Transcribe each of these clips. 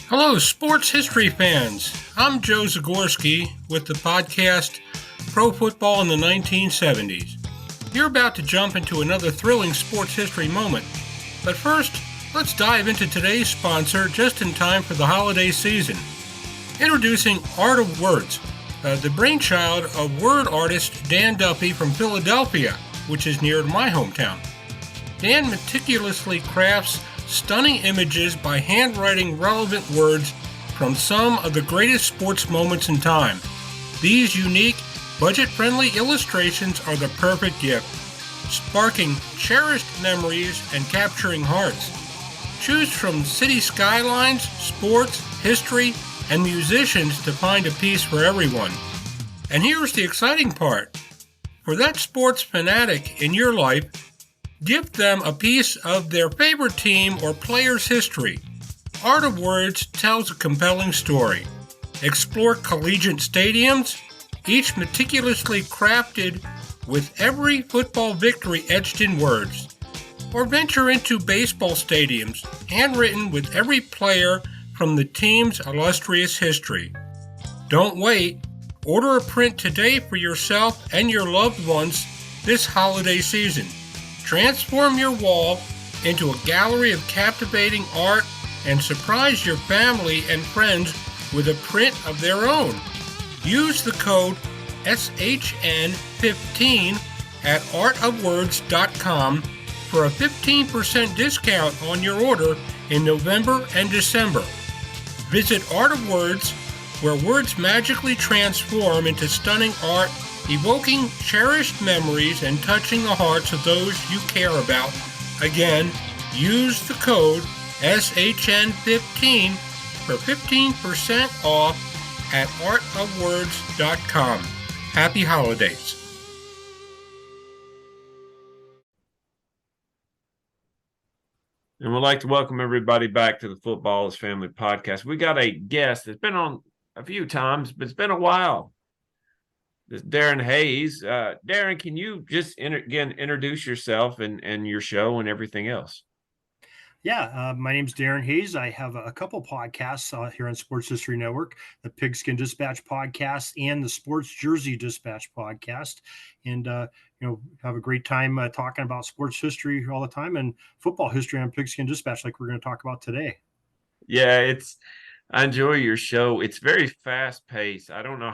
Hello, sports history fans. I'm Joe Zagorski with the podcast Pro Football in the 1970s. You're about to jump into another thrilling sports history moment. But first, let's dive into today's sponsor just in time for the holiday season. Introducing Art of Words, the brainchild of word artist Dan Duffy from Philadelphia, which is near my hometown. Dan meticulously crafts stunning images by handwriting relevant words from some of the greatest sports moments in time. These unique, budget-friendly illustrations are the perfect gift, sparking cherished memories and capturing hearts. Choose from city skylines, sports, history, and musicians to find a piece for everyone. And here's the exciting part. For that sports fanatic in your life, gift them a piece of their favorite team or player's history. Art of Words tells a compelling story. Explore collegiate stadiums, each meticulously crafted with every football victory etched in words. Or venture into baseball stadiums, handwritten with every player from the team's illustrious history. Don't wait. Order a print today for yourself and your loved ones this holiday season. Transform your wall into a gallery of captivating art and surprise your family and friends with a print of their own. Use the code SHN15 at artofwords.com for a 15% discount on your order in November and December. Visit Art of Words, where words magically transform into stunning art, evoking cherished memories and touching the hearts of those you care about. Again, use the code SHN15 for 15% off at artofwords.com. Happy holidays. And we'd like to welcome everybody back to the Football is Family podcast. We got a guest that's been on a few times, but it's been a while. This Darin Hayes. Darin, can you just introduce yourself and your show and everything else? Yeah, my name's Darin Hayes. I have a couple podcasts here on Sports History Network, the Pigskin Dispatch podcast and the Sports Jersey Dispatch podcast. And, have a great time talking about sports history all the time and football history on Pigskin Dispatch like we're going to talk about today. Yeah, I enjoy your show. It's very fast paced. I don't know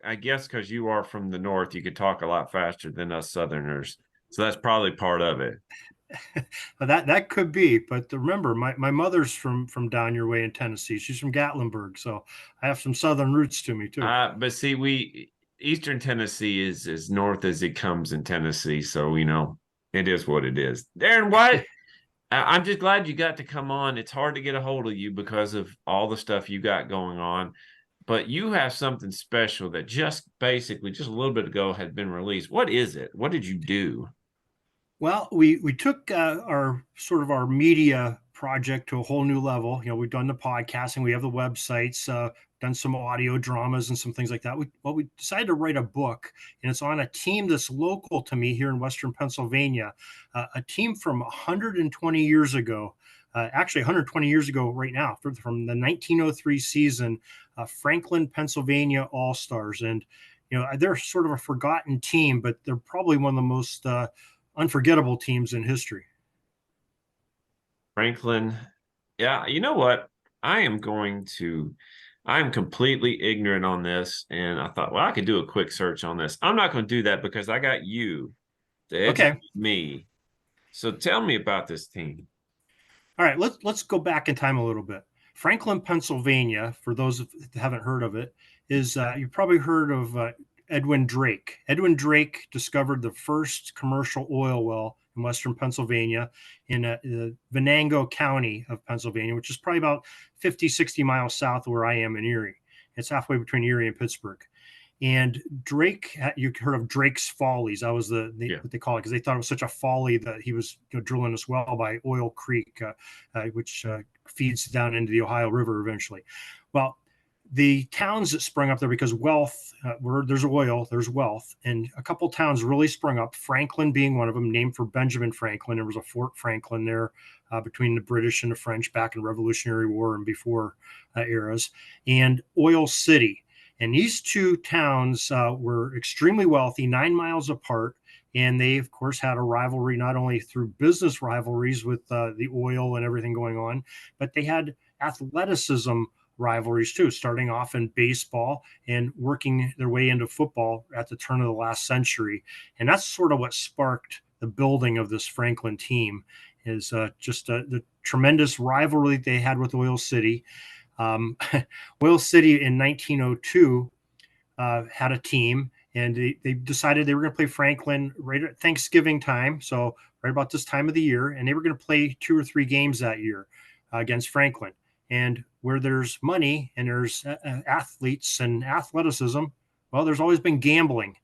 I guess because you are from the North, you could talk a lot faster than us Southerners. So that's probably part of it. that could be, but remember, my mother's from down your way in Tennessee. She's from Gatlinburg, so I have some Southern roots to me too. But see, Eastern Tennessee is as north as it comes in Tennessee, so it is what it is. Darin, what? I'm just glad you got to come on. It's hard to get a hold of you because of all the stuff you got going on, but you have something special that just a little bit ago had been released. What is it? What did you do? Well, we took our media project to a whole new level. We've done the podcasting, we have the websites, done some audio dramas and some things like that. We decided to write a book, and it's on a team that's local to me here in Western Pennsylvania, a team from 120 years ago. Actually, 120 years ago right now, from the 1903 season, Franklin, Pennsylvania All-Stars. And, they're sort of a forgotten team, but they're probably one of the most unforgettable teams in history. Franklin. Yeah, you know what? I'm completely ignorant on this. And I thought, well, I could do a quick search on this. I'm not going to do that because I got you to educate me. So tell me about this team. All right, let's go back in time a little bit. Franklin, Pennsylvania, for those that haven't heard of it, is you've probably heard of Edwin Drake. Edwin Drake discovered the first commercial oil well in Western Pennsylvania in Venango County of Pennsylvania, which is probably about 50, 60 miles south of where I am in Erie. It's halfway between Erie and Pittsburgh. And Drake, you heard of Drake's Follies. That was what they call it, because they thought it was such a folly that he was drilling this well by Oil Creek, which feeds down into the Ohio River eventually. Well, the towns that sprung up there, because wealth, where there's oil, there's wealth, and a couple towns really sprung up. Franklin being one of them, named for Benjamin Franklin. There was a Fort Franklin there between the British and the French back in the Revolutionary War and before eras, and Oil City. And these two towns were extremely wealthy, 9 miles apart. And they, of course, had a rivalry, not only through business rivalries with the oil and everything going on, but they had athleticism rivalries too, starting off in baseball and working their way into football at the turn of the last century. And that's sort of what sparked the building of this Franklin team, is just the tremendous rivalry they had with Oil City. Oil City in 1902 had a team, and they decided they were going to play Franklin right at Thanksgiving time. So right about this time of the year, and they were going to play 2 or 3 games that year against Franklin. And where there's money and there's athletes and athleticism, well, there's always been gambling.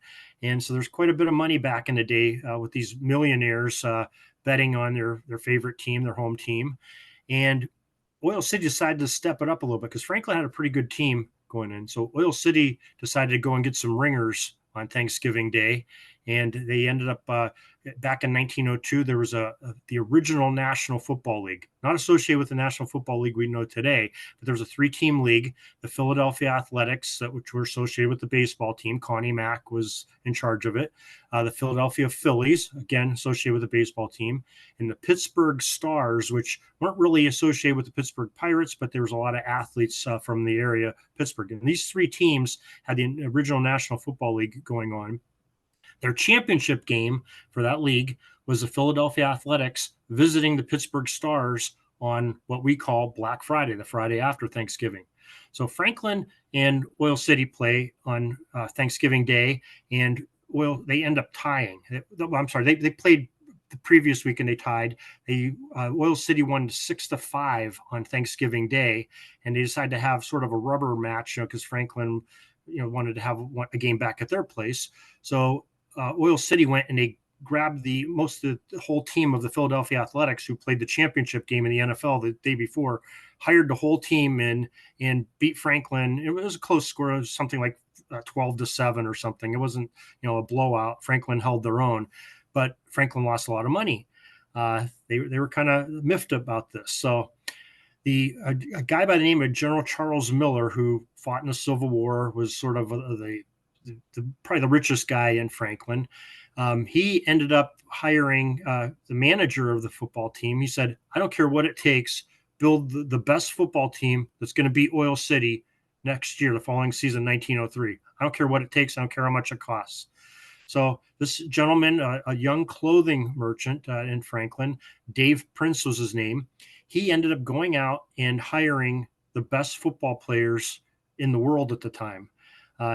And so there's quite a bit of money back in the day with these millionaires betting on their favorite team, their home team. And Oil City decided to step it up a little bit because Franklin had a pretty good team going in. So Oil City decided to go and get some ringers on Thanksgiving Day. And they ended up back in 1902, there was the original National Football League, not associated with the National Football League we know today, but there was a 3-team league, the Philadelphia Athletics, which were associated with the baseball team. Connie Mack was in charge of it. The Philadelphia Phillies, again, associated with the baseball team, and the Pittsburgh Stars, which weren't really associated with the Pittsburgh Pirates, but there was a lot of athletes from the area, Pittsburgh. And these 3 teams had the original National Football League going on. Their championship game for that league was the Philadelphia Athletics visiting the Pittsburgh Stars on what we call Black Friday, the Friday after Thanksgiving. So Franklin and Oil City play on Thanksgiving Day, and they end up tying. They played the previous week and they tied. Oil City won 6-5 on Thanksgiving Day, and they decided to have sort of a rubber match, because Franklin, wanted to have a game back at their place. So Oil City went and they grabbed the whole team of the Philadelphia Athletics, who played the championship game in the NFL the day before, hired the whole team and beat Franklin. It was a close score. It was something like 12-7 or something. It wasn't, a blowout. Franklin held their own, but Franklin lost a lot of money. They were kind of miffed about this. So a guy by the name of General Charles Miller, who fought in the Civil War, was sort of probably the richest guy in Franklin. He ended up hiring the manager of the football team. He said, "I don't care what it takes, build the best football team that's going to beat Oil City next year, the following season, 1903. I don't care what it takes. I don't care how much it costs." So this gentleman, a young clothing merchant in Franklin, Dave Prince was his name. He ended up going out and hiring the best football players in the world at the time.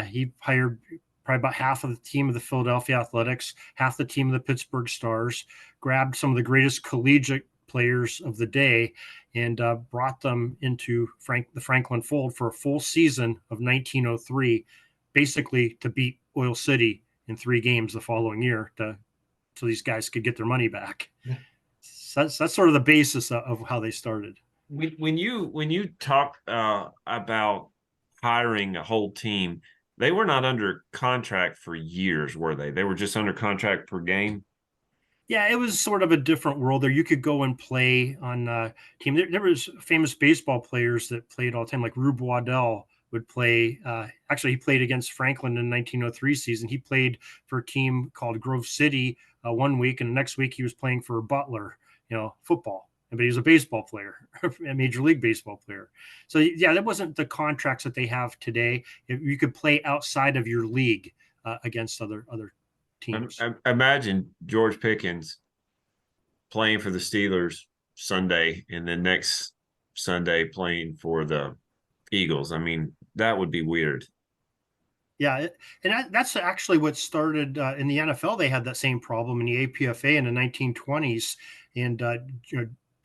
He hired probably about half of the team of the Philadelphia Athletics, half the team of the Pittsburgh Stars, grabbed some of the greatest collegiate players of the day, and brought them into the Franklin fold for a full season of 1903, basically to beat Oil City in 3 games the following year, so these guys could get their money back. Yeah. So that's sort of the basis of how they started. When you talk about hiring a whole team, they were not under contract for years, were they? They were just under contract per game. Yeah, it was sort of a different world there. You could go and play on a team. There was famous baseball players that played all the time, like Rube Waddell would play. Actually, he played against Franklin in the 1903 season. He played for a team called Grove City one week, and the next week he was playing for Butler, football. But he was a baseball player, a Major League Baseball player. So, yeah, that wasn't the contracts that they have today. You could play outside of your league against other teams. Imagine George Pickens playing for the Steelers Sunday and then next Sunday playing for the Eagles. I mean, that would be weird. Yeah, and that's actually what started in the NFL. They had that same problem in the APFA in the 1920s, and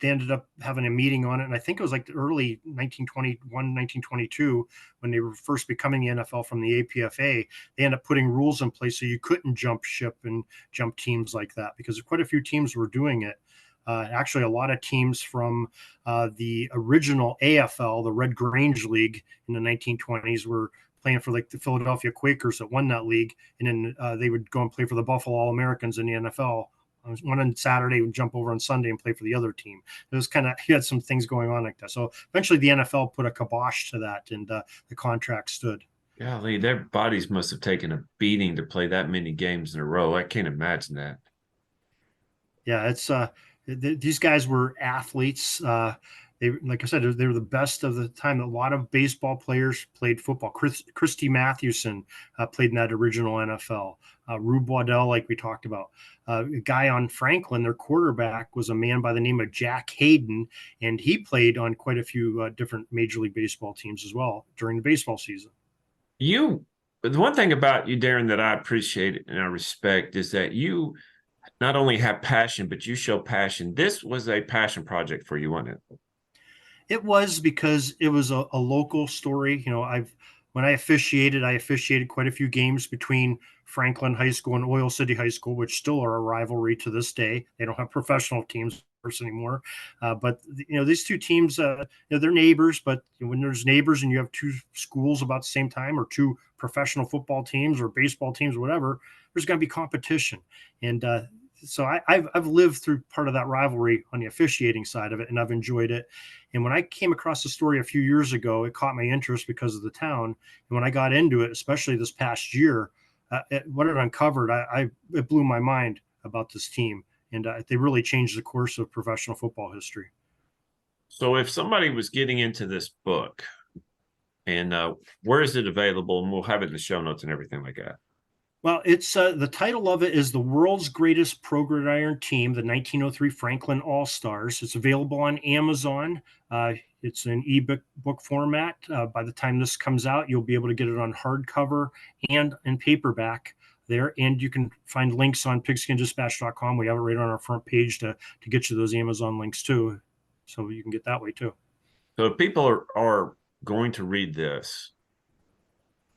they ended up having a meeting on it. And I think it was like the early 1921, 1922, when they were first becoming the NFL from the APFA. They ended up putting rules in place so you couldn't jump ship and jump teams like that, because quite a few teams were doing it. Actually, a lot of teams from the original AFL, the Red Grange League in the 1920s, were playing for like the Philadelphia Quakers that won that league, and then they would go and play for the Buffalo All-Americans in the NFL. One on Saturday would jump over on Sunday and play for the other team. It was kind of, he had some things going on like that. So eventually the NFL put a kibosh to that, and the contract stood. Golly, their bodies must have taken a beating to play that many games in a row. I can't imagine that. Yeah, it's these guys were athletes. They, like I said, they were the best of the time. A lot of baseball players played football. Christy Mathewson played in that original NFL. Rube Waddell, like we talked about. A guy on Franklin, their quarterback, was a man by the name of Jack Hayden, and he played on quite a few different Major League Baseball teams as well during the baseball season. The one thing about you, Darin, that I appreciate and I respect is that you not only have passion, but you show passion. This was a passion project for you, wasn't it? It was, because it was a local story. When I officiated quite a few games between Franklin High School and Oil City High School, which still are a rivalry to this day. They don't have professional teams anymore, but these two teams, they're neighbors. But when there's neighbors and you have two schools about the same time, or two professional football teams or baseball teams or whatever, there's going to be competition. And so I've lived through part of that rivalry on the officiating side of it, and I've enjoyed it. And when I came across the story a few years ago, it caught my interest because of the town. And when I got into it, especially this past year, what it uncovered, it blew my mind about this team. And they really changed the course of professional football history. So if somebody was getting into this book, and where is it available? And we'll have it in the show notes and everything like that. Well, it's the title of it is The World's Greatest Pro Gridiron Team, the 1903 Franklin All-Stars. It's available on Amazon. It's in ebook format. By the time this comes out, you'll be able to get it on hardcover and in paperback there. And you can find links on pigskindispatch.com. We have it right on our front page to get you those Amazon links too. So you can get that way too. So if people are going to read this,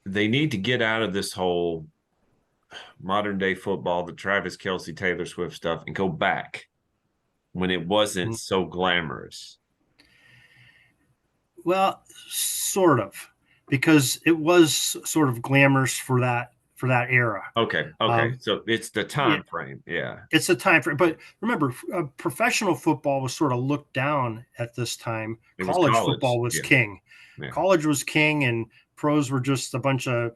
they need to get out of this whole modern day football, the Travis Kelce, Taylor Swift stuff, and go back when it wasn't so glamorous. Well, sort of, because it was sort of glamorous for that era. Okay. So it's the time frame. Yeah. It's a time frame. But remember, professional football was sort of looked down at this time. College football was king. Yeah. College was king, and pros were just a bunch of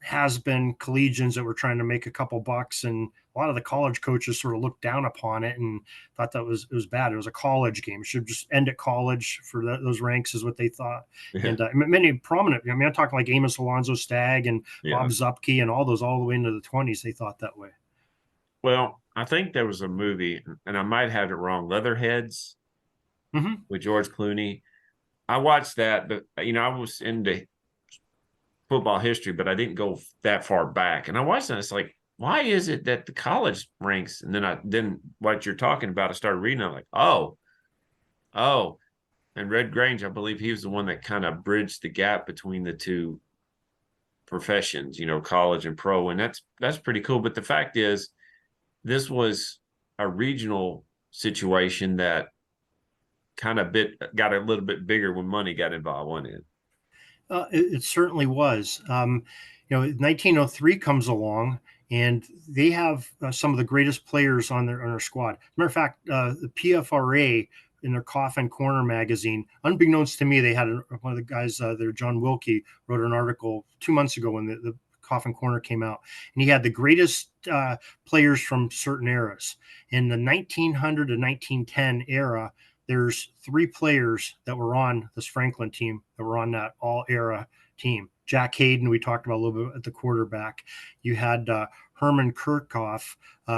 has-been collegians that were trying to make a couple bucks, and a lot of the college coaches sort of looked down upon it and thought that it was bad. It was a college game. It should just end at college for those ranks, is what they thought. Yeah. And many prominent, I'm talking like Amos Alonzo Stagg and Bob Zupke and all those, all the way into the 20s, they thought that way. Well, I think there was a movie, and I might have it wrong, Leatherheads, with George Clooney. I watched that, but I was into football history, but I didn't go that far back. And I watched it, it's like, why is it that the college ranks? And then what you're talking about, I started reading, I'm like, oh. And Red Grange, I believe he was the one that kind of bridged the gap between the two professions, college and pro. And that's pretty cool. But the fact is, this was a regional situation that kind of got a little bit bigger when money got involved, wasn't it? It certainly was. 1903 comes along, and they have some of the greatest players on their squad. As a matter of fact, the PFRA in their Coffin Corner magazine, unbeknownst to me, they had one of the guys there, John Wilkie, wrote an article 2 months ago when the Coffin Corner came out, and he had the greatest players from certain eras. In the 1900 to 1910 era, there's 3 players that were on this Franklin team that were on that all-era team. Jack Hayden, we talked about a little bit at the quarterback. You had Herman Kirchhoff,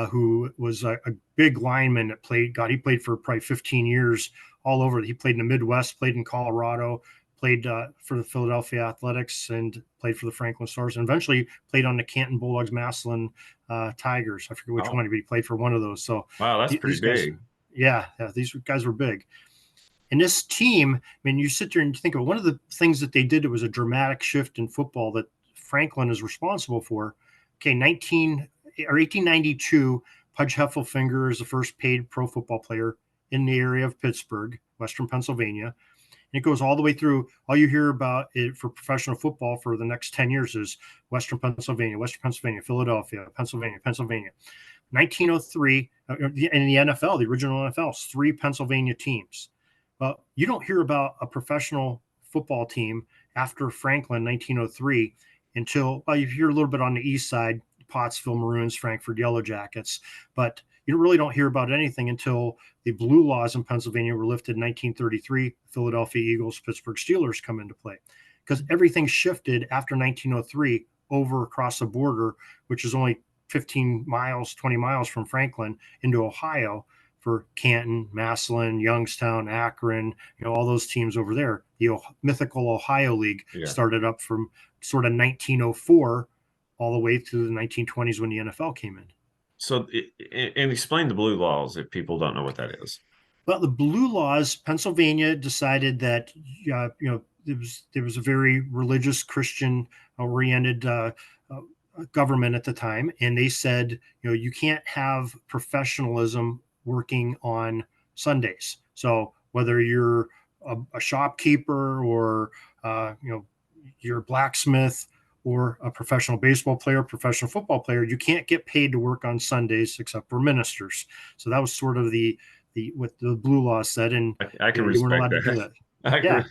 who was a big lineman that he played for probably 15 years all over. He played in the Midwest, played in Colorado, played for the Philadelphia Athletics, and played for the Franklin Stars, and eventually played on the Canton Bulldogs, Massillon Tigers. I forget which one, but he played for one of those. So wow, that's pretty big. Yeah, these guys were big. And this team, you sit there and think of one of the things that they did, it was a dramatic shift in football that Franklin is responsible for. Okay, 1892, Hudge Heffelfinger is the first paid pro football player in the area of Pittsburgh, Western Pennsylvania. And it goes all the way through. All you hear about it for professional football for the next 10 years is Western Pennsylvania, Philadelphia, Pennsylvania. 1903, in the NFL, the original NFL, 3 Pennsylvania teams. But you don't hear about a professional football team after Franklin, 1903, until, well, you hear a little bit on the east side, Pottsville Maroons, Frankford Yellow Jackets, but you really don't hear about anything until the blue laws in Pennsylvania were lifted in 1933. Philadelphia Eagles, Pittsburgh Steelers come into play, because everything shifted after 1903 over across the border, which is only 15 miles, 20 miles from Franklin, into Ohio for Canton, Massillon, Youngstown, Akron, all those teams over there. The mythical Ohio League started up from sort of 1904 all the way through the 1920s when the NFL came in. So, and explain the blue laws if people don't know what that is. Well, the blue laws, Pennsylvania decided that, there was a very religious, Christian-oriented government at the time, and they said, you can't have professionalism working on Sundays. So whether you're a shopkeeper or you're a blacksmith or a professional baseball player, professional football player, you can't get paid to work on Sundays except for ministers. So that was sort of the what the blue law said, and I can respect allowed that. to do that.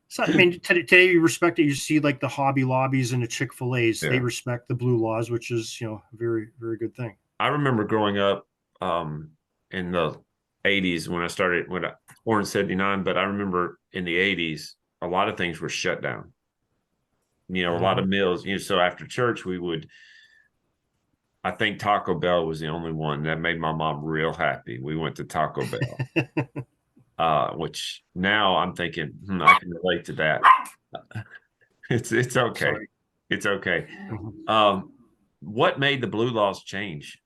So I mean, today you respect it. You see, like the Hobby Lobbies and the Chick-fil-A's, they respect the blue laws, which is a very, very good thing. I remember growing up in the 80s when I born in 79, but I remember in the 80s a lot of things were shut down. A lot of meals. So after church we would. I think Taco Bell was the only one that made my mom real happy. We went to Taco Bell, which now I'm thinking I can relate to that. It's okay. Sorry. It's okay. What made the blue laws change?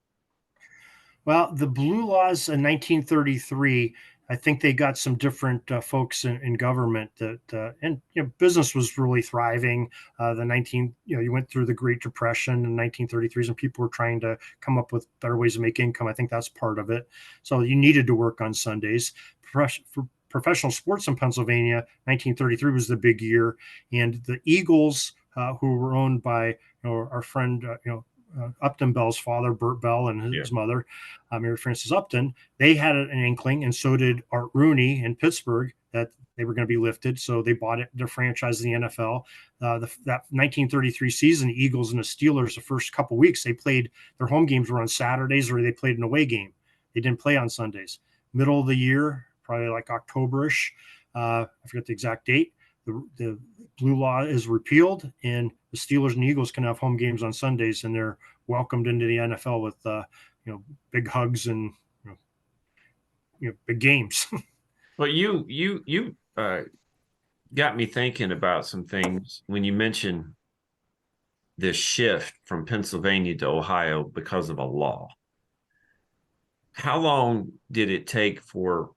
Well, the blue laws in 1933, I think they got some different folks in government and business was really thriving. You went through the Great Depression in 1933s, and people were trying to come up with better ways to make income. I think that's part of it. So you needed to work on Sundays. For professional sports in Pennsylvania, 1933 was the big year, and the Eagles, who were owned by our friend Upton Bell's father, Bert Bell, and his mother, Mary Frances Upton, they had an inkling, and so did Art Rooney in Pittsburgh, that they were going to be lifted. So they bought their franchise in the NFL. That 1933 season, the Eagles and the Steelers, the first couple of weeks, they played, their home games were on Saturdays, or they played an away game. They didn't play on Sundays. Middle of the year, probably like October-ish, I forget the exact date, the blue law is repealed, and the Steelers and Eagles can have home games on Sundays, and they're welcomed into the NFL with big hugs and big games. Well, you got me thinking about some things when you mentioned this shift from Pennsylvania to Ohio because of a law. How long did it take for?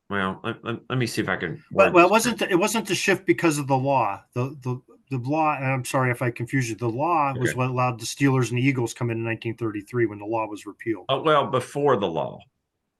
Well, let me see if I can. Well, it wasn't the shift because of the law. The law, and I'm sorry if I confused you. The law was what allowed the Steelers and the Eagles come in 1933 when the law was repealed. Oh, well, before the law,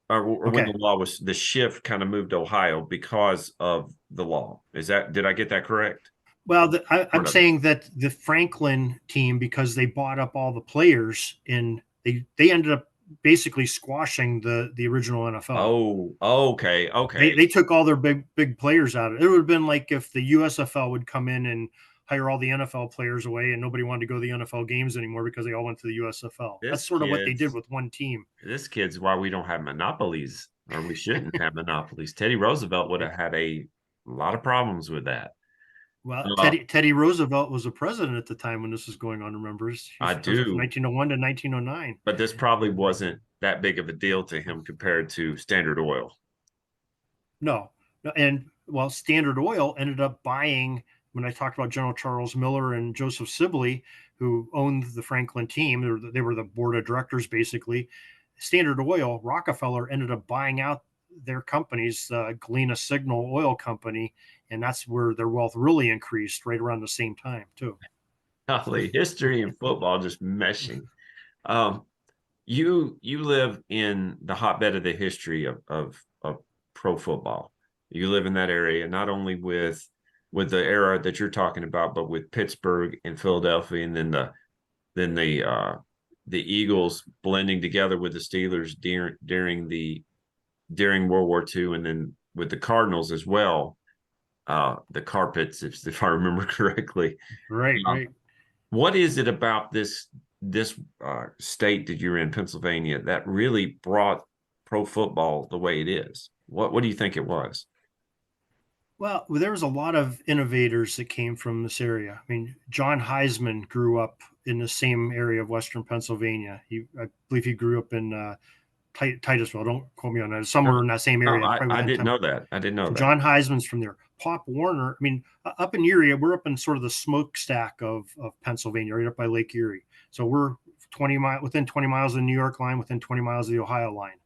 or when the law was, the shift kind of moved to Ohio because of the law. Did I get that correct? Well, I'm saying that the Franklin team, because they bought up all the players, and they ended up basically squashing the original NFL. Oh, okay. They took all their big players out of it. It would have been like if the USFL would come in and hire all the NFL players away, and nobody wanted to go to the NFL games anymore because they all went to the USFL. That's sort of what they did with one team. This kid's why we don't have monopolies, or we shouldn't have monopolies. Teddy Roosevelt would have had a lot of problems with that. Well, Teddy Roosevelt was a president at the time when this was going on, remember? I do. From 1901 to 1909. But this probably wasn't that big of a deal to him compared to Standard Oil. No. And, well, Standard Oil ended up buying, when I talked about General Charles Miller and Joseph Sibley, who owned the Franklin team, they were the board of directors, basically. Standard Oil, Rockefeller ended up buying out their companies, Galena Signal Oil Company, and that's where their wealth really increased right around the same time too. Golly, history and football just meshing. you live in the hotbed of the history of pro football. You live in that area, not only with the era that you're talking about, but with Pittsburgh and Philadelphia, and then the Eagles blending together with the Steelers during World War II, and then with the Cardinals as well. The Carpets, if I remember correctly. Right, right. What is it about this state that you're in, Pennsylvania, that really brought pro football the way it is? What do you think it was? Well, there was a lot of innovators that came from this area. I mean, John Heisman grew up in the same area of Western Pennsylvania. I believe he grew up in Titusville. Don't quote me on that. Somewhere in that same area. I didn't know that. I didn't know that. John Heisman's from there. Pop Warner. I mean, up in Erie, we're up in sort of the smokestack of Pennsylvania, right up by Lake Erie. So we're within 20 miles of the New York line, within 20 miles of the Ohio line.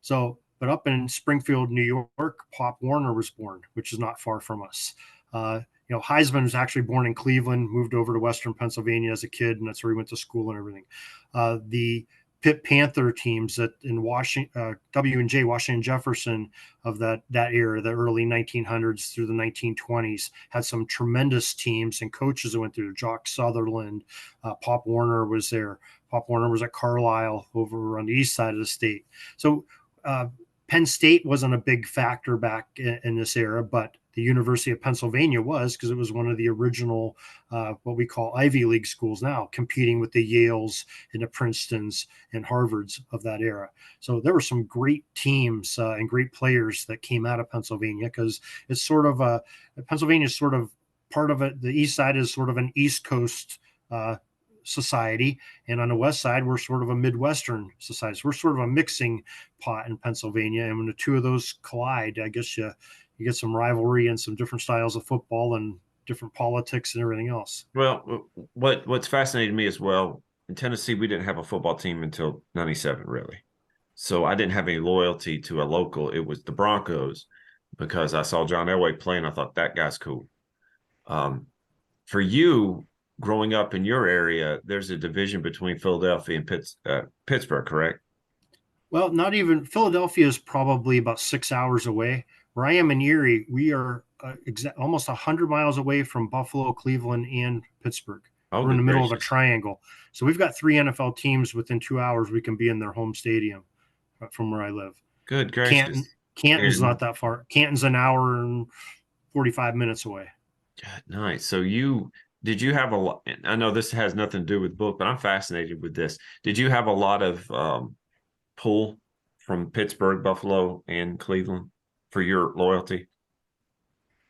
So, but up in Springfield, New York, Pop Warner was born, which is not far from us. Heisman was actually born in Cleveland, moved over to Western Pennsylvania as a kid, and that's where he went to school and everything. The Pitt Panther teams that in Washington, W&J, Washington Jefferson of that era, the early 1900s through the 1920s, had some tremendous teams and coaches that went through. Jock Sutherland, Pop Warner was there. Pop Warner was at Carlisle over on the east side of the state. So Penn State wasn't a big factor back in this era, but the University of Pennsylvania was, because it was one of the original, what we call Ivy League schools now, competing with the Yales and the Princetons and Harvards of that era. So there were some great teams and great players that came out of Pennsylvania, because it's sort of Pennsylvania is sort of part of it. The east side is sort of an East Coast society, and on the west side we're sort of a Midwestern society. So we're sort of a mixing pot in Pennsylvania, and when the two of those collide, I guess you get some rivalry and some different styles of football and different politics and everything else. Well, what's fascinating to me as well, in Tennessee, we didn't have a football team until 97, really. So I didn't have any loyalty to a local. It was the Broncos, because I saw John Elway play and I thought, that guy's cool. For you, growing up in your area, there's a division between Philadelphia and Pittsburgh, correct? Well, not even. Philadelphia is probably about 6 hours away. Where I am in Erie, we are almost 100 miles away from Buffalo, Cleveland, and Pittsburgh. We're in the middle of a triangle. So we've got 3 NFL teams within 2 hours. We can be in their home stadium from where I live. Good gracious. Canton's not that far. Canton's an hour and 45 minutes away. Nice. So did you have a lot? I know this has nothing to do with the book, but I'm fascinated with this. Did you have a lot of pull from Pittsburgh, Buffalo, and Cleveland for your loyalty?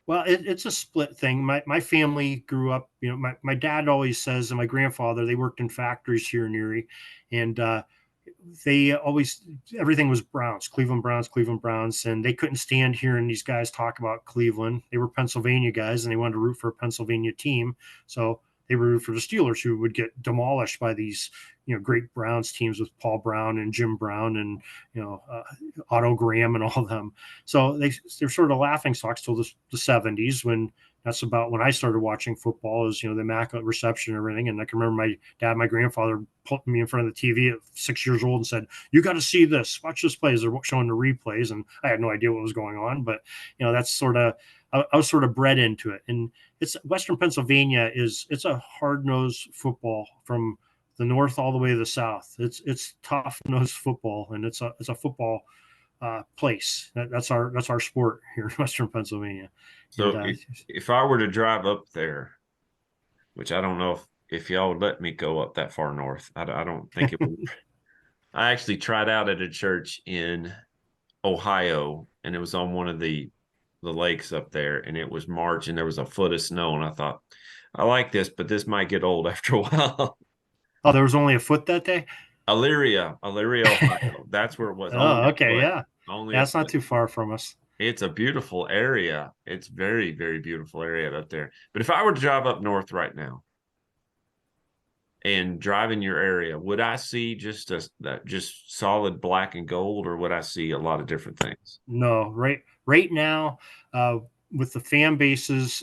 Well, it's a split thing. My family grew up, my dad always says, and my grandfather, they worked in factories here in Erie, and everything was Browns, Cleveland Browns, and they couldn't stand hearing these guys talk about Cleveland. They were Pennsylvania guys, and they wanted to root for a Pennsylvania team. So they were rooting for the Steelers, who would get demolished by these, great Browns teams with Paul Brown and Jim Brown and, Otto Graham and all of them. So they're sort of laughing stocks till the 70s, when that's about when I started watching football, is, the immaculate reception and everything. And I can remember my dad, my grandfather put me in front of the TV at 6 years old and said, "You got to see this, watch this play," as they're showing the replays. And I had no idea what was going on, but that's sort of, I was sort of bred into it. And it's Western Pennsylvania it's a hard-nosed football from the north all the way to the south. It's tough-nosed football, and it's a football place. That's our sport here in Western Pennsylvania. So if I were to drive up there, which I don't know if y'all would let me go up that far north, I don't think it would. I actually tried out at a church in Ohio, and it was on one of the lakes up there, and it was March, and there was a foot of snow, and I thought, I like this, but this might get old after a while. Oh, there was only a foot that day? Elyria, Ohio. That's where it was. Oh, okay, yeah. That's not too far from us. It's a beautiful area. It's very, very beautiful area up there. But if I were to drive up north right now and drive in your area, would I see just solid black and gold, or would I see a lot of different things? No, right now, with the fan bases,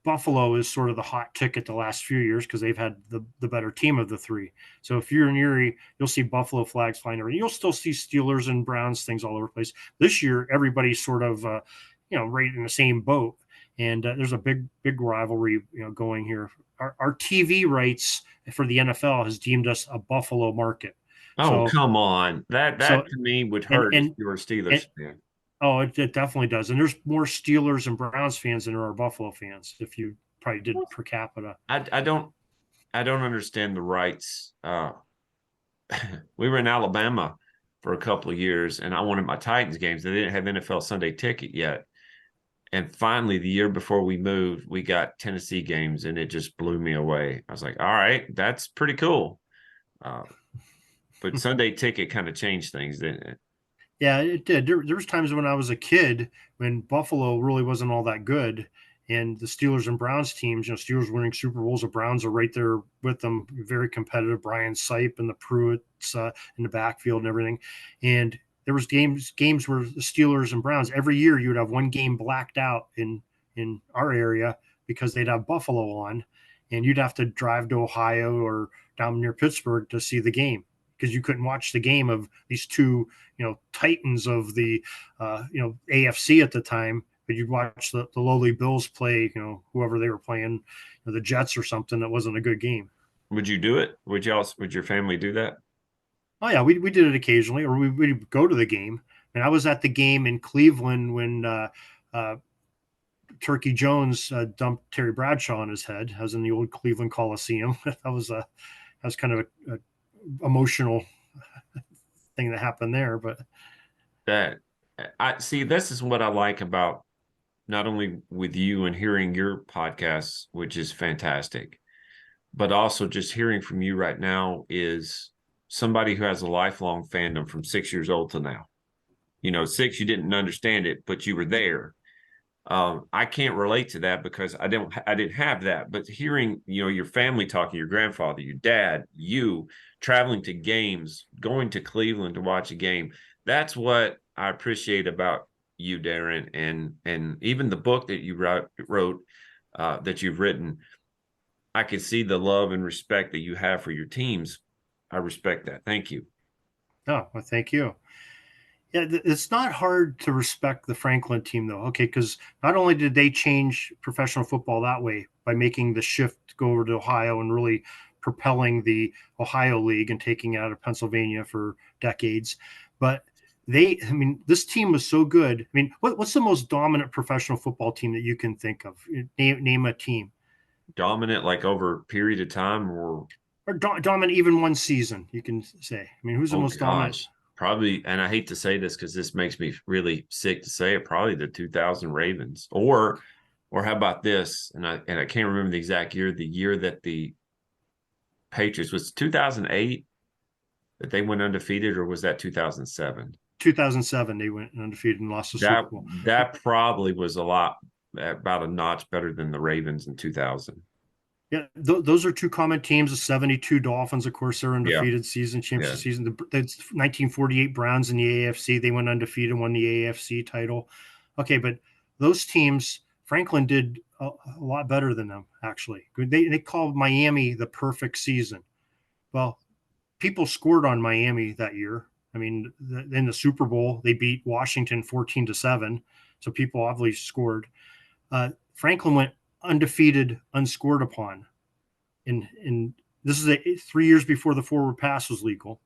Buffalo is sort of the hot ticket the last few years because they've had the better team of the three. So if you're in Erie, you'll see Buffalo flags flying over. You'll still see Steelers and Browns things all over the place. This year, everybody's sort of right in the same boat, and there's a big rivalry going here. Our TV rights for the NFL has deemed us a Buffalo market. Oh, come on. That to me would hurt if you were a Steelers fan. Oh, it definitely does. And there's more Steelers and Browns fans than there are Buffalo fans, if you probably did per capita. I don't understand the rights. We were in Alabama for a couple of years, and I wanted my Titans games. They didn't have NFL Sunday ticket yet. And finally, the year before we moved, we got Tennessee games, and it just blew me away. I was like, all right, that's pretty cool. But Sunday ticket kind of changed things, didn't it? Yeah, it did. There was times when I was a kid when Buffalo really wasn't all that good, and the Steelers and Browns teams, Steelers winning Super Bowls, the Browns are right there with them, very competitive. Brian Sipe and the Pruitts in the backfield and everything. And there was games where the Steelers and Browns, every year you would have one game blacked out in our area because they'd have Buffalo on, and you'd have to drive to Ohio or down near Pittsburgh to see the game, because you couldn't watch the game of these two, titans of the, AFC at the time, but you'd watch the lowly Bills play, whoever they were playing, the Jets or something. That wasn't a good game. Would you do it? Would your family do that? Oh yeah, we did it occasionally, or we'd go to the game. And I was at the game in Cleveland when Turkey Jones dumped Terry Bradshaw on his head. I was in the old Cleveland Coliseum. that was kind of a emotional thing that happened there. But that I see, this is what I like about not only with you and hearing your podcasts, which is fantastic, but also just hearing from you right now is somebody who has a lifelong fandom from 6 years old to now. 6, you didn't understand it, but you were there. I can't relate to that because I didn't have that. But hearing, your family talking, your grandfather, your dad, you traveling to games, going to Cleveland to watch a game, that's what I appreciate about you, Darin, and even the book that you wrote that you've written. I can see the love and respect that you have for your teams. I respect that. Thank you. Oh, well, thank you. Yeah, it's not hard to respect the Franklin team, though. Okay, because not only did they change professional football that way by making the shift go over to Ohio and really propelling the Ohio League and taking it out of Pennsylvania for decades, but this team was so good. What's the most dominant professional football team that you can think of? Name a team. Dominant, like over a period of time, or dominant even one season, you can say. Who's the most dominant? Probably, and I hate to say this because this makes me really sick to say it, probably the 2000 Ravens, or how about this? And I can't remember the exact year. The year that the Patriots, was 2008 that they went undefeated, or was that 2007? 2007 they went undefeated and lost the Super Bowl. That probably was about a notch better than the Ravens in 2000. Yeah, those are two common teams. The 72 Dolphins, of course, they're undefeated championship season. The 1948 Browns in the AFC, they went undefeated and won the AFC title. Okay, but those teams, Franklin did a lot better than them, actually. They called Miami the perfect season. Well, people scored on Miami that year. In the Super Bowl, they beat Washington 14-7, so people obviously scored. Franklin went undefeated, unscored upon. And this is 3 years before the forward pass was legal.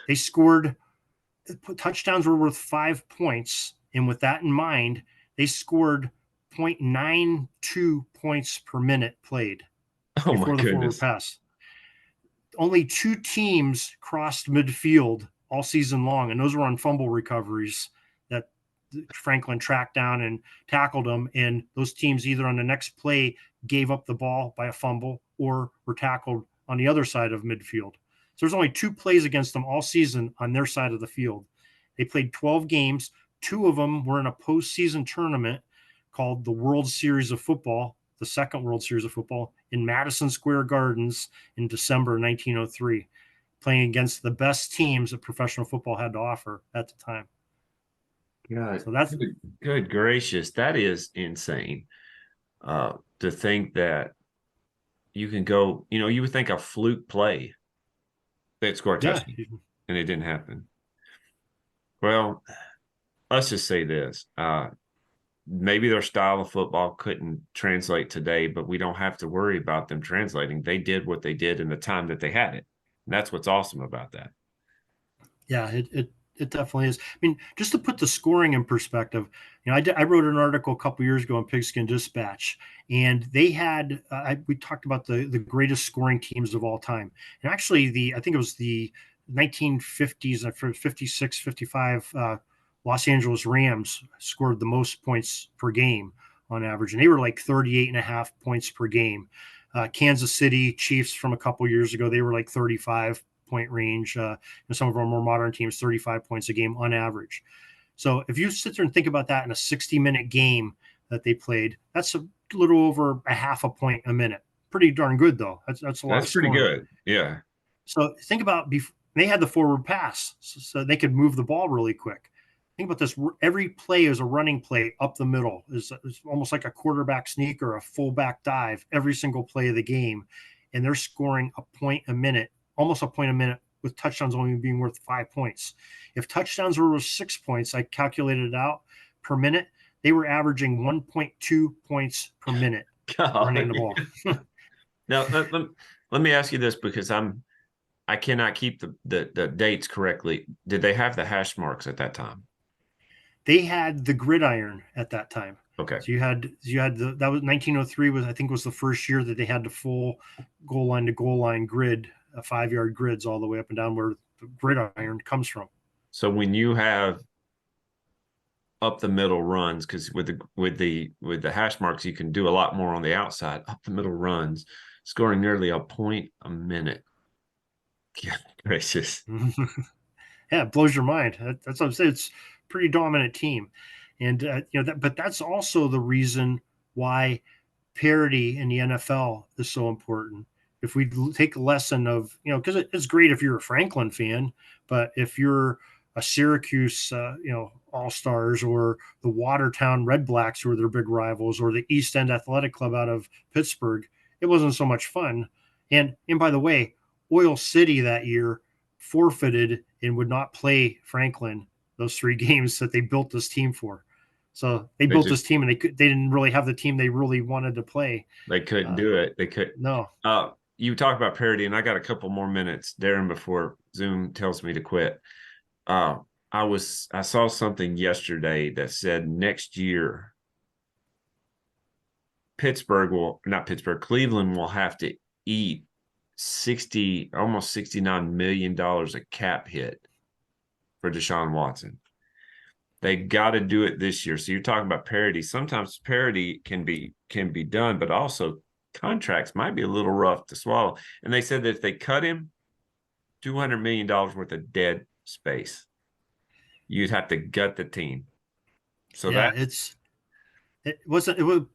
They scored, touchdowns were worth 5 points. And with that in mind, they scored 0.92 points per minute played before the forward pass. Only 2 teams crossed midfield all season long, and those were on fumble recoveries that Franklin tracked down and tackled them, and those teams either on the next play gave up the ball by a fumble or were tackled on the other side of midfield. So there's only 2 plays against them all season on their side of the field. They played 12 games. 2 of them were in a postseason tournament called the World Series of Football, the second World Series of Football, in Madison Square Gardens in December 1903, playing against the best teams that professional football had to offer at the time. God, So that's good gracious, that is insane. To think that you can go, you would think a fluke play they'd score a yeah. touchdown, and it didn't happen. Well, let's just say this. Maybe their style of football couldn't translate today, but we don't have to worry about them translating. They did what they did in the time that they had it. And that's what's awesome about that. Yeah, it definitely is. I mean, just to put the scoring in perspective, I wrote an article a couple years ago in Pigskin Dispatch, and they had we talked about the greatest scoring teams of all time, and actually I think it was the 1950s, 56, 55 Los Angeles Rams scored the most points per game on average, and they were like 38 and a half points per game. Kansas City Chiefs from a couple years ago, they were like 35-point range. Some of our more modern teams, 35 points a game on average. So if you sit there and think about that in a 60-minute game that they played, that's a little over a half a point a minute. Pretty darn good, though. That's a lot of That's pretty scoring. good. Yeah. So think about they had the forward pass, so they could move the ball really quick. Think about this: every play is a running play up the middle. Is almost like a quarterback sneak or a fullback dive every single play of the game, and they're scoring a point a minute, almost a point a minute, with touchdowns only being worth 5 points. If touchdowns were worth 6 points, I calculated it out per minute. They were averaging 1.2 points per minute running the ball. Now, let me ask you this, because I cannot keep the dates correctly. Did they have the hash marks at that time? They had the Gridiron at that time. Okay. So you had that was 1903 was the first year that they had the full goal line to goal line grid, 5-yard grids all the way up and down where the Gridiron comes from. So when you have up the middle runs, because with the hash marks you can do a lot more on the outside. Up the middle runs, scoring nearly a point a minute. God gracious. Yeah, it blows your mind. That's what I'm saying. It's a pretty dominant team, and but that's also the reason why parity in the NFL is so important. If we take a lesson of, because it's great if you're a Franklin fan, but if you're a Syracuse, All Stars, or the Watertown Red Blacks, who are their big rivals, or the East End Athletic Club out of Pittsburgh, it wasn't so much fun. And by the way, Oil City that year forfeited and would not play Franklin those 3 games that they built this team for. So they built this team, and they didn't really have the team they really wanted to play. They couldn't do it. They could. No. You talk about parity, and I got a couple more minutes, Darin, before Zoom tells me to quit. I saw something yesterday that said next year Cleveland will have to eat almost $69 million a cap hit for Deshaun Watson. They got to do it this year. So you're talking about parity. Sometimes parity can be done, but also contracts might be a little rough to swallow. And they said that if they cut him, $200 million worth of dead space, you'd have to gut the team. So yeah, it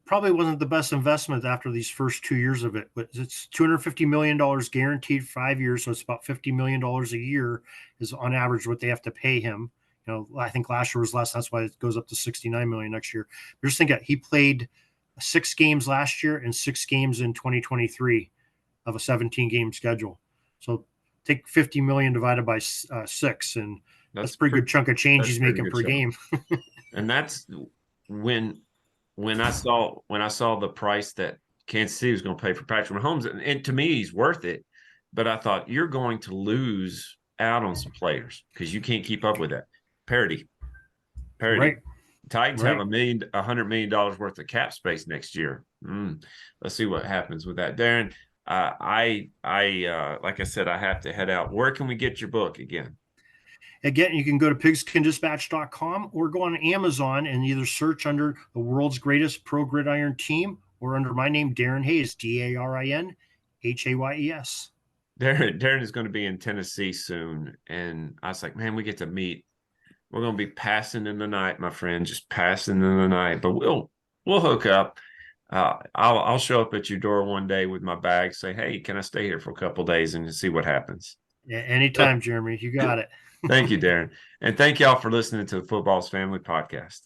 probably wasn't the best investment after these first 2 years of it, but it's $250 million guaranteed 5 years. So it's about $50 million a year is on average what they have to pay him. I think last year was less. That's why it goes up to $69 million next year. But just think he played 6 games last year and 6 games in 2023 of a 17-game schedule. So take $50 million divided by 6, and that's a pretty good chunk of change he's making per game. And that's when I saw the price that Kansas City was going to pay for Patrick Mahomes, and to me he's worth it. But I thought you're going to lose out on some players because you can't keep up with that. Parity. Right. Titans have $100 million worth of cap space next year. Let's see what happens with that. Darin, I like I said, I have to head out. Where can we get your book again? Again, you can go to pigskindispatch.com or go on Amazon and either search under the world's greatest pro gridiron team or under my name, Darin Hayes, Darin Hayes. Darin is going to be in Tennessee soon. And I was like, man, we get to meet. We're going to be passing in the night, my friend, just passing in the night. But we'll hook up. I'll show up at your door one day with my bag, say, hey, can I stay here for a couple of days and see what happens? Yeah, anytime, Jeremy. You got it. Thank you, Darin. And thank y'all for listening to the Football's Family Podcast.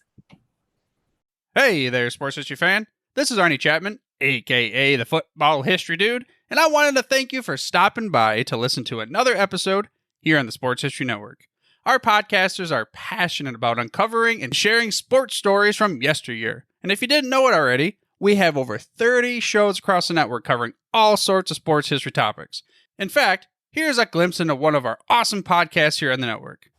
Hey there, sports history fan. This is Arnie Chapman, aka the Football History Dude, and I wanted to thank you for stopping by to listen to another episode here on the Sports History Network. Our podcasters are passionate about uncovering and sharing sports stories from yesteryear. And if you didn't know it already, we have over 30 shows across the network covering all sorts of sports history topics. In fact, here's a glimpse into one of our awesome podcasts here on the network.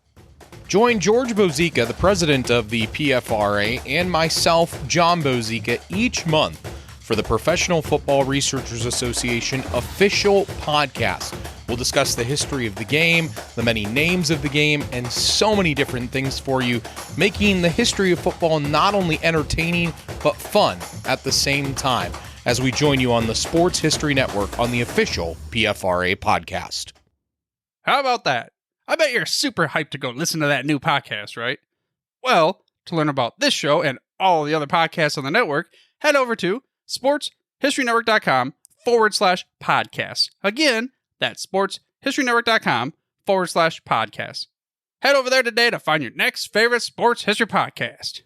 Join George Bozica, the president of the PFRA, and myself, John Bozica, each month for the Professional Football Researchers Association official podcast. We'll discuss the history of the game, the many names of the game, and so many different things for you, making the history of football not only entertaining, but fun at the same time, as we join you on the Sports History Network on the official PFRA podcast. How about that? I bet you're super hyped to go listen to that new podcast, right? Well, to learn about this show and all the other podcasts on the network, head over to sportshistorynetwork.com/podcast. Again, that's sportshistorynetwork.com/podcast. Head over there today to find your next favorite sports history podcast.